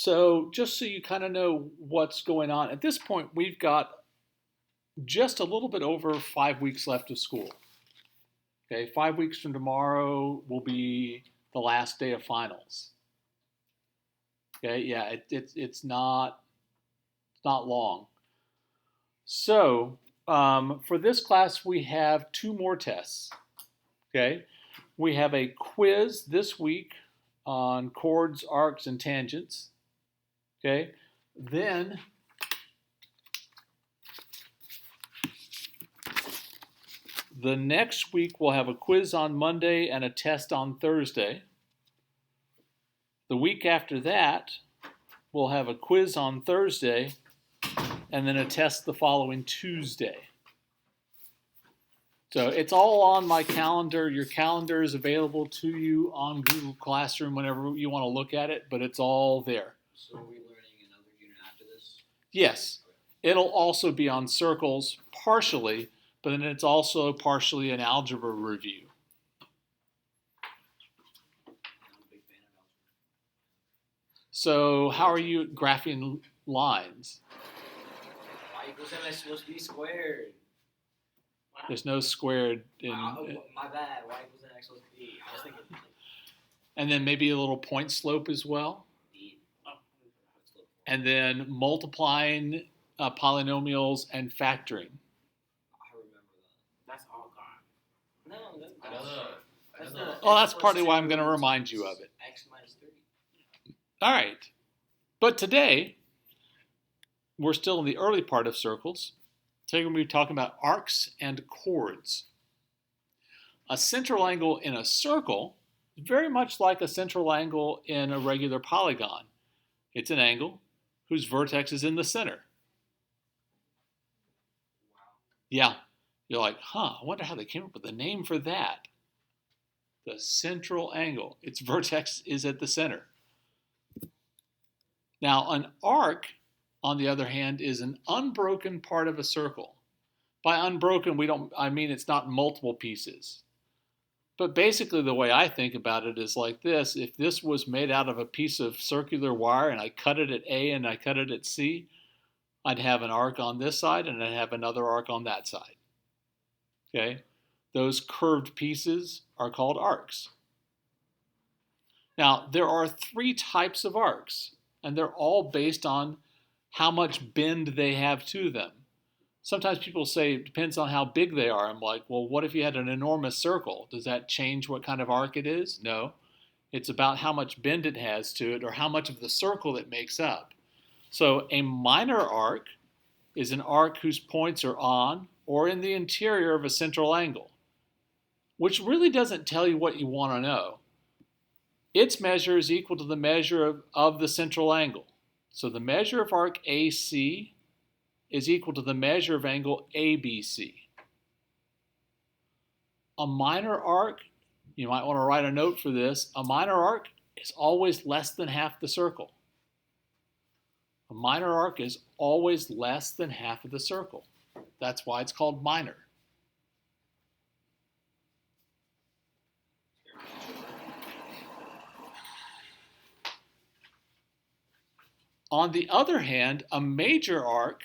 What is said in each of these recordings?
So just so you kind of know what's going on, at this point, we've got just a little bit over 5 weeks left of school. Okay, 5 weeks from tomorrow will be the last day of finals. Okay, yeah, it's not long. So for this class, we have two more tests. Okay, we have a quiz this week on chords, arcs, and tangents. Okay, then the next week we'll have a quiz on Monday and a test on Thursday. The week after that, we'll have a quiz on Thursday and then a test the following Tuesday. So it's all on my calendar. Your calendar is available to you on Google Classroom whenever you want to look at it, but it's all there. So are we learning another unit after this? Yes. It'll also be on circles partially, but then it's also partially an algebra review. I'm a big fan of algebra. So how are you at graphing lines? Y equals mx supposed to be squared. There's no squared in. My bad. Y equals mx supposed to be. I was thinking. And then maybe a little point slope as well. And then multiplying polynomials and factoring. I remember that. That's all gone. No, that's not. Oh, that's partly why I'm going to remind you of it. X minus 3. All right. But today, we're still in the early part of circles. Today we're going to be talking about arcs and chords. A central angle in a circle is very much like a central angle in a regular polygon. It's an angle whose vertex is in the center. Wow. Yeah, you're like, I wonder how they came up with the name for that. The central angle. Its vertex is at the center. Now, an arc, on the other hand, is an unbroken part of a circle. By unbroken, I mean it's not multiple pieces. But basically the way I think about it is like this. If this was made out of a piece of circular wire and I cut it at A and I cut it at C, I'd have an arc on this side and I'd have another arc on that side. Okay? Those curved pieces are called arcs. Now, there are three types of arcs, and they're all based on how much bend they have to them. Sometimes people say it depends on how big they are. I'm like, well, what if you had an enormous circle? Does that change what kind of arc it is? No. It's about how much bend it has to it or how much of the circle it makes up. So a minor arc is an arc whose points are on or in the interior of a central angle, which really doesn't tell you what you want to know. Its measure is equal to the measure of the central angle. So the measure of arc AC is equal to the measure of angle ABC. A minor arc, you might want to write a note for this, a minor arc is always less than half the circle. A minor arc is always less than half of the circle. That's why it's called minor. On the other hand, a major arc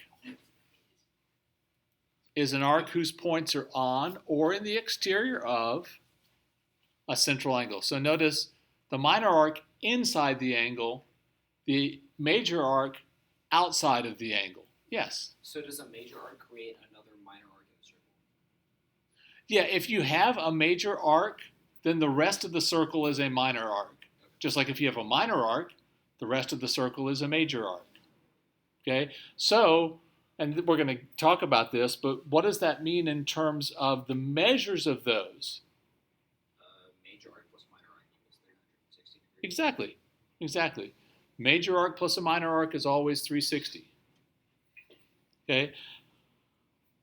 is an arc whose points are on or in the exterior of a central angle. So notice the minor arc inside the angle, the major arc outside of the angle. Yes? So does a major arc create another minor arc in the circle? Yeah, if you have a major arc, then the rest of the circle is a minor arc. Just like if you have a minor arc, the rest of the circle is a major arc. Okay? So, and we're going to talk about this, but what does that mean in terms of the measures of those? Major arc plus minor arc equals 360 degrees. Exactly. Major arc plus a minor arc is always 360. Okay?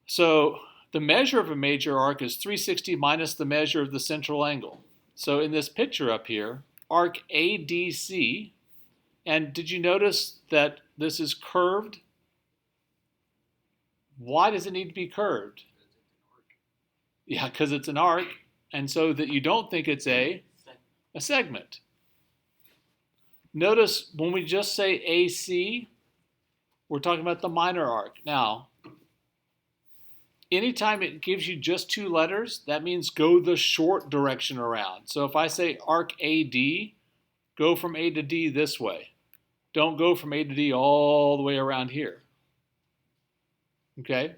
So the measure of a major arc is 360 minus the measure of the central angle. So in this picture up here, arc ADC, and did you notice that this is curved? Why does it need to be curved? Yeah, because it's an arc, and so that you don't think it's a segment. Notice when we just say AC, we're talking about the minor arc. Now, anytime it gives you just 2 letters, that means go the short direction around. So if I say arc AD, go from A to D this way. Don't go from A to D all the way around here. Okay?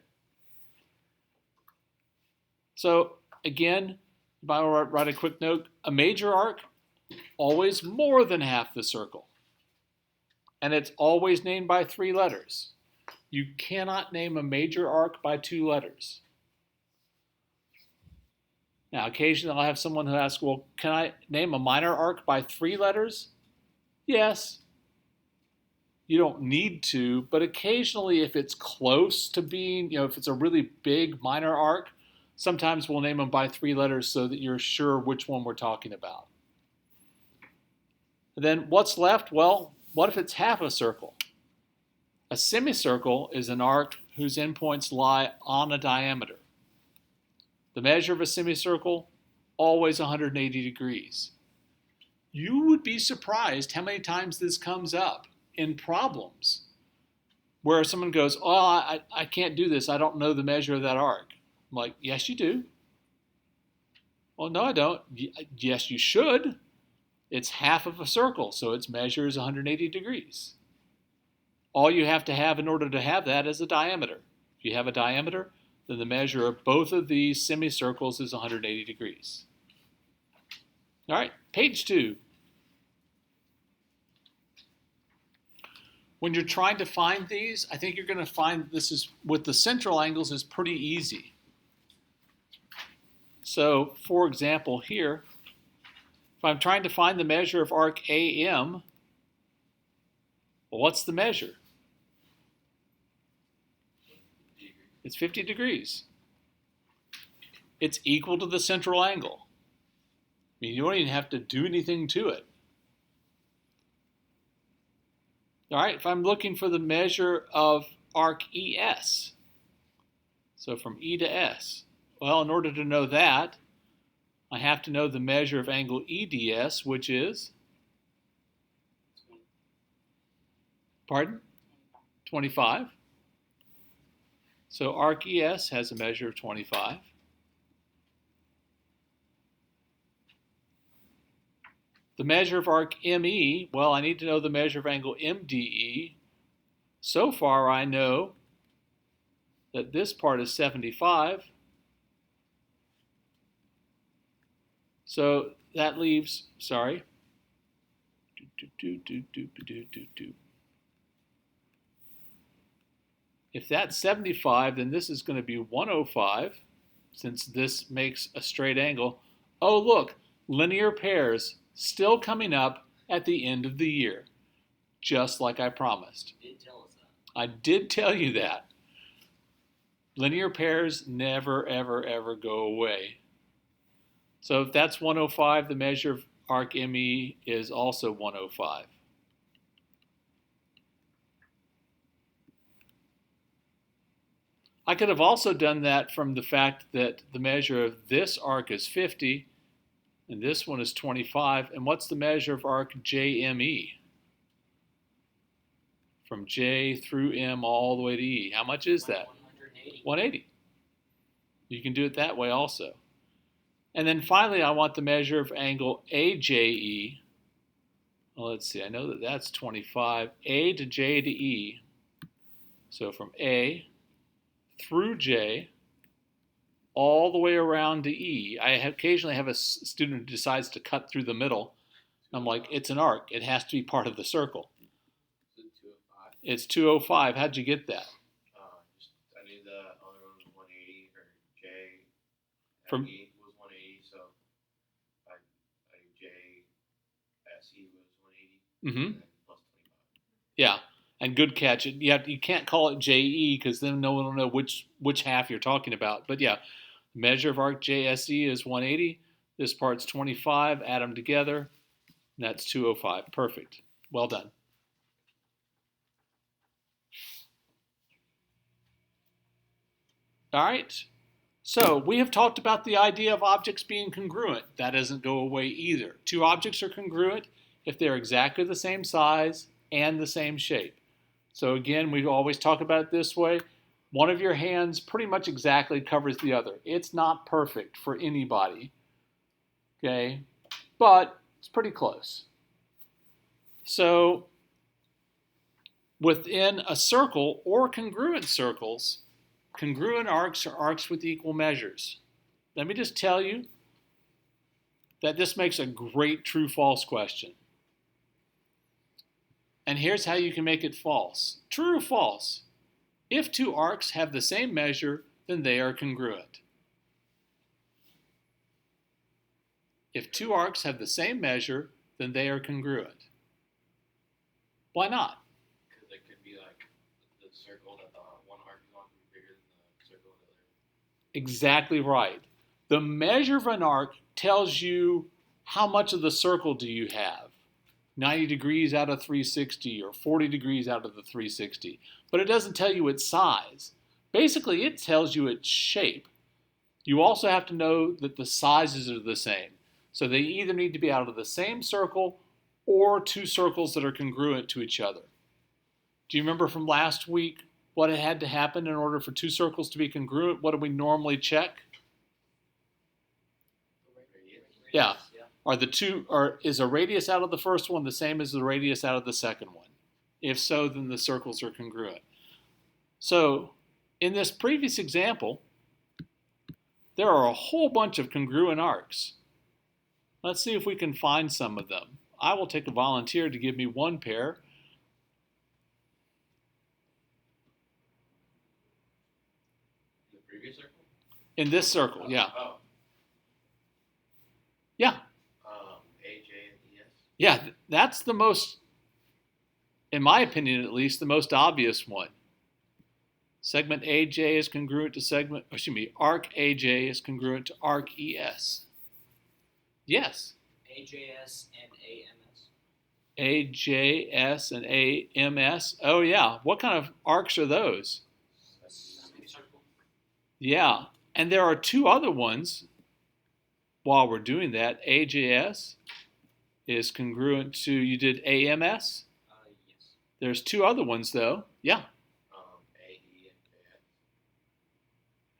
So again, if I write a quick note, a major arc, always more than half the circle. And it's always named by 3 letters. You cannot name a major arc by 2 letters. Now, occasionally I'll have someone who asks, well, can I name a minor arc by 3 letters? Yes. You don't need to, but occasionally if it's close to being, if it's a really big minor arc, sometimes we'll name them by 3 letters so that you're sure which one we're talking about. And then what's left? Well, what if it's half a circle? A semicircle is an arc whose endpoints lie on a diameter. The measure of a semicircle, always 180 degrees. You would be surprised how many times this comes up in problems where someone goes, oh, I can't do this. I don't know the measure of that arc. I'm like, yes, you do. Well, no, I don't. Yes, you should. It's half of a circle, so its measure is 180 degrees. All you have to have in order to have that is a diameter. If you have a diameter, then the measure of both of these semicircles is 180 degrees. All right, page 2. When you're trying to find these, I think you're going to find this is with the central angles is pretty easy. So, for example, here, if I'm trying to find the measure of arc AM, well, what's the measure? It's 50 degrees. It's equal to the central angle. I mean, you don't even have to do anything to it. All right, if I'm looking for the measure of arc ES, so from E to S, well, in order to know that, I have to know the measure of angle EDS, which is, pardon? 25. So arc ES has a measure of 25. The measure of arc ME, well, I need to know the measure of angle MDE. So far, I know that this part is 75. So that leaves, sorry. If that's 75, then this is going to be 105, since this makes a straight angle. Oh, look, linear pairs still coming up at the end of the year, just like I promised. You did tell us that. I did tell you that. Linear pairs never, ever, ever go away. So if that's 105, the measure of arc ME is also 105. I could have also done that from the fact that the measure of this arc is 50 and this one is 25. And what's the measure of arc JME? From J through M all the way to E. How much is that? 180. 180. You can do it that way also. And then finally, I want the measure of angle AJE. Well, let's see. I know that that's 25. A to J to E. So from A through J, all the way around to E. I occasionally have a student who decides to cut through the middle. I'm like, it's an arc. It has to be part of the circle. It's 205. How'd you get that? I knew the other one was 180, or J From E was 180, so J S E was 180, and then plus 25. Yeah, and good catch. You can't call it JE because then no one will know which half you're talking about. But yeah, measure of arc JSE is 180. This part's 25. Add them together, and that's 205. Perfect. Well done. All right. So we have talked about the idea of objects being congruent. That doesn't go away either. Two objects are congruent if they're exactly the same size and the same shape. So again, we always talk about it this way. One of your hands pretty much exactly covers the other. It's not perfect for anybody, okay? But it's pretty close. So within a circle or congruent circles, congruent arcs are arcs with equal measures. Let me just tell you that this makes a great true-false question. And here's how you can make it false. True or false? If two arcs have the same measure, then they are congruent. If two arcs have the same measure, then they are congruent. Why not? Because it could be like the circle that the one arc is on could be bigger than the circle of the other. Exactly right. The measure of an arc tells you how much of the circle do you have. 90 degrees out of 360 or 40 degrees out of the 360. But it doesn't tell you its size. Basically, it tells you its shape. You also have to know that the sizes are the same. So they either need to be out of the same circle or two circles that are congruent to each other. Do you remember from last week what had to happen in order for two circles to be congruent? What do we normally check? Yeah. Is a radius out of the first one the same as the radius out of the second one? If so, then the circles are congruent. So in this previous example, there are a whole bunch of congruent arcs. Let's see if we can find some of them. I will take a volunteer to give me one pair. In the previous circle? In this circle, yeah. Oh. Yeah. AJ and ES? Yeah, that's the most, in my opinion at least, the most obvious one. Segment AJ is congruent to arc AJ is congruent to arc ES. Yes. AJS and AMS. AJS and AMS. Oh yeah. What kind of arcs are those? Semicircle. Yeah. And there are two other ones while we're doing that. AJS is congruent to, you did AMS? Yes. There's two other ones though. Yeah. AE and JS.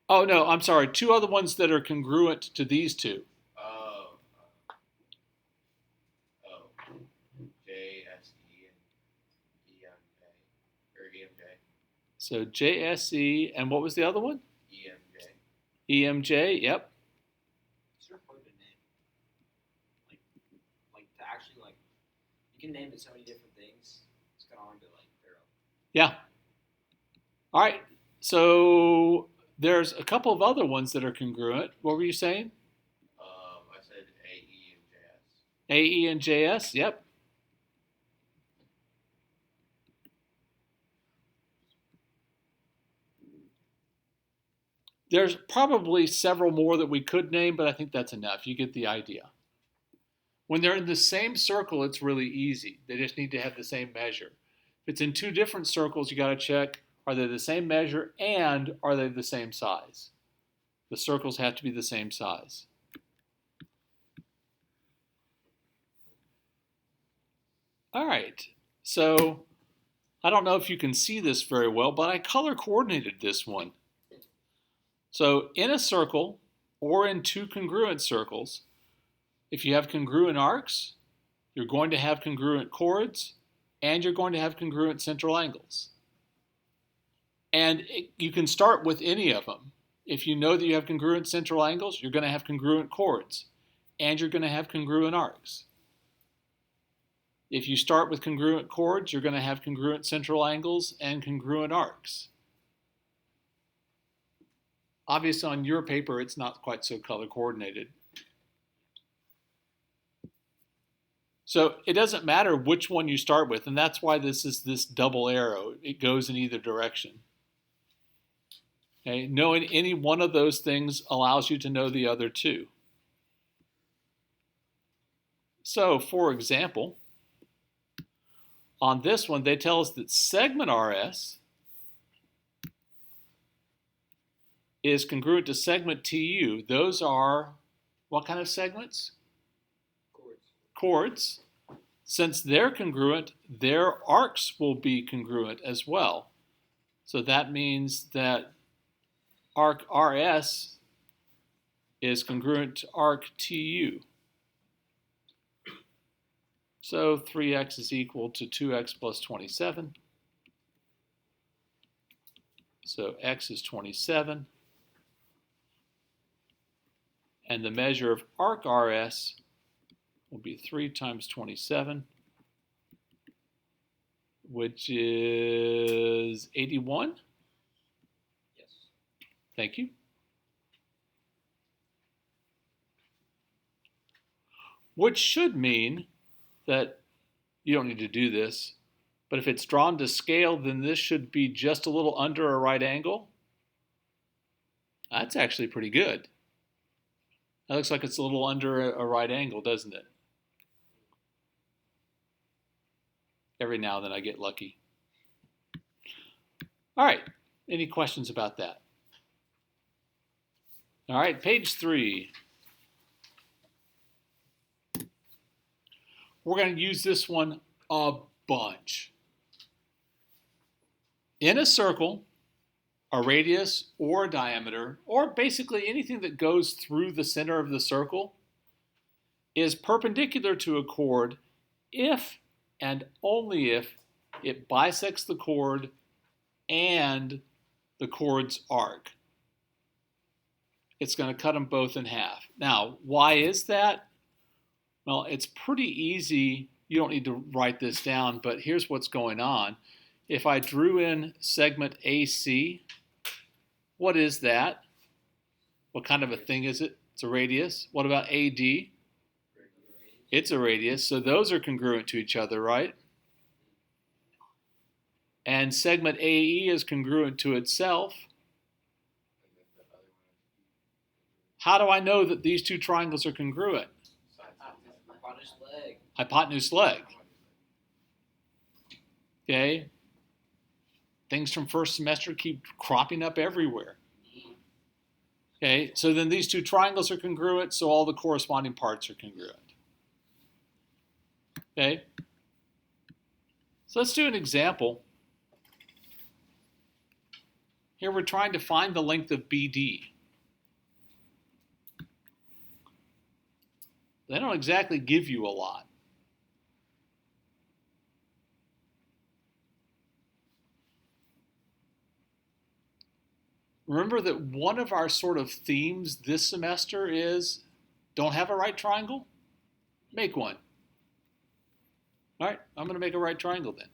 Oh no, I'm sorry. Two other ones that are congruent to these two. JSE and EMJ. Or EMJ. So JSE, and what was the other one? EMJ. EMJ, yep. It's sort of hard to name. Like to actually you can name it so many different things. It's kind of hard to figure out. Yeah. All right. So there's a couple of other ones that are congruent. What were you saying? I said AE and JS. AE and JS, yep. There's probably several more that we could name, but I think that's enough. You get the idea. When they're in the same circle, it's really easy. They just need to have the same measure. If it's in two different circles, you got to check, are they the same measure and are they the same size? The circles have to be the same size. All right, so I don't know if you can see this very well, but I color coordinated this one. So in a circle or in two congruent circles, if you have congruent arcs, you're going to have congruent chords and you're going to have congruent central angles. And you can start with any of them. If you know that you have congruent central angles, you're going to have congruent chords and you're going to have congruent arcs. If you start with congruent chords, you're going to have congruent central angles and congruent arcs. Obviously, on your paper, it's not quite so color coordinated. So it doesn't matter which one you start with, and that's why this is this double arrow. It goes in either direction. Okay? Knowing any one of those things allows you to know the other two. So, for example, on this one, they tell us that segment RS is congruent to segment TU. Those are what kind of segments? Chords. Chords. Since they're congruent, their arcs will be congruent as well. So that means that arc RS is congruent to arc TU. So 3x is equal to 2x plus 27. So x is 27. And the measure of arc RS will be 3 times 27, which is 81. Yes. Thank you. Which should mean that you don't need to do this, but if it's drawn to scale, then this should be just a little under a right angle. That's actually pretty good. That looks like it's a little under a right angle, doesn't it? Every now and then I get lucky. All right, any questions about that? All right, page 3. We're going to use this one a bunch. In a circle, a radius or a diameter, or basically anything that goes through the center of the circle, is perpendicular to a chord if and only if it bisects the chord and the chord's arc. It's going to cut them both in half. Now, why is that? Well, it's pretty easy. You don't need to write this down, but here's what's going on. If I drew in segment AC, what is that? What kind of a thing is it? It's a radius. What about AD? It's a radius, so those are congruent to each other, right? And segment AE is congruent to itself. How do I know that these two triangles are congruent? Hypotenuse leg. Hypotenuse leg. Okay. Things from first semester keep cropping up everywhere. Okay, so then these two triangles are congruent, so all the corresponding parts are congruent. Okay, so let's do an example. Here we're trying to find the length of BD. They don't exactly give you a lot. Remember that one of our sort of themes this semester is don't have a right triangle? Make one. All right, I'm going to make a right triangle then.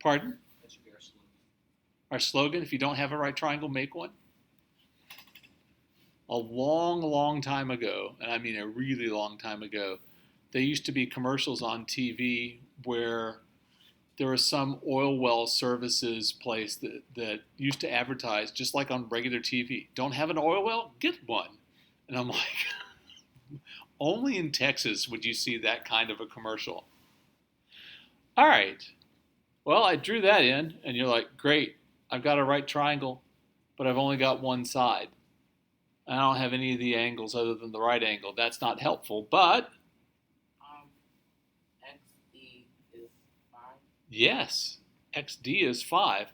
Pardon? That should be our slogan. Our slogan, if you don't have a right triangle, make one. A long, long time ago, and I mean a really long time ago, there used to be commercials on TV where there was some oil well services place that used to advertise, just like on regular TV, don't have an oil well? Get one. And I'm like, only in Texas would you see that kind of a commercial. All right. Well, I drew that in, and you're like, great, I've got a right triangle, but I've only got one side. I don't have any of the angles other than the right angle. That's not helpful, but XD is 5. yes, XD is 5.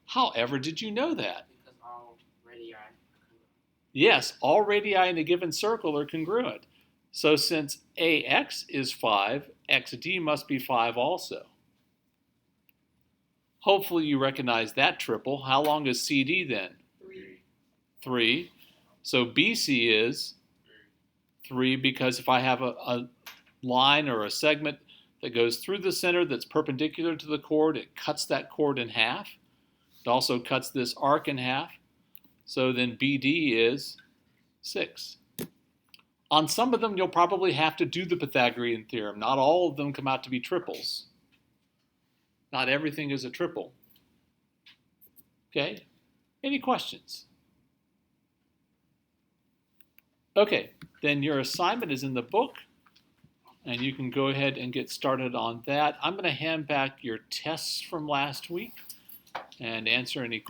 However, did you know that? Because all radii are congruent. Yes, all radii in a given circle are congruent. So since AX is 5, XD must be 5 also. Hopefully you recognize that triple. How long is CD then? 3. So BC is 3 because if I have a line or a segment that goes through the center that's perpendicular to the chord, it cuts that chord in half. It also cuts this arc in half. So then BD is 6. On some of them, you'll probably have to do the Pythagorean theorem. Not all of them come out to be triples. Not everything is a triple. Okay? Any questions? Okay, then your assignment is in the book, and you can go ahead and get started on that. I'm going to hand back your tests from last week and answer any questions.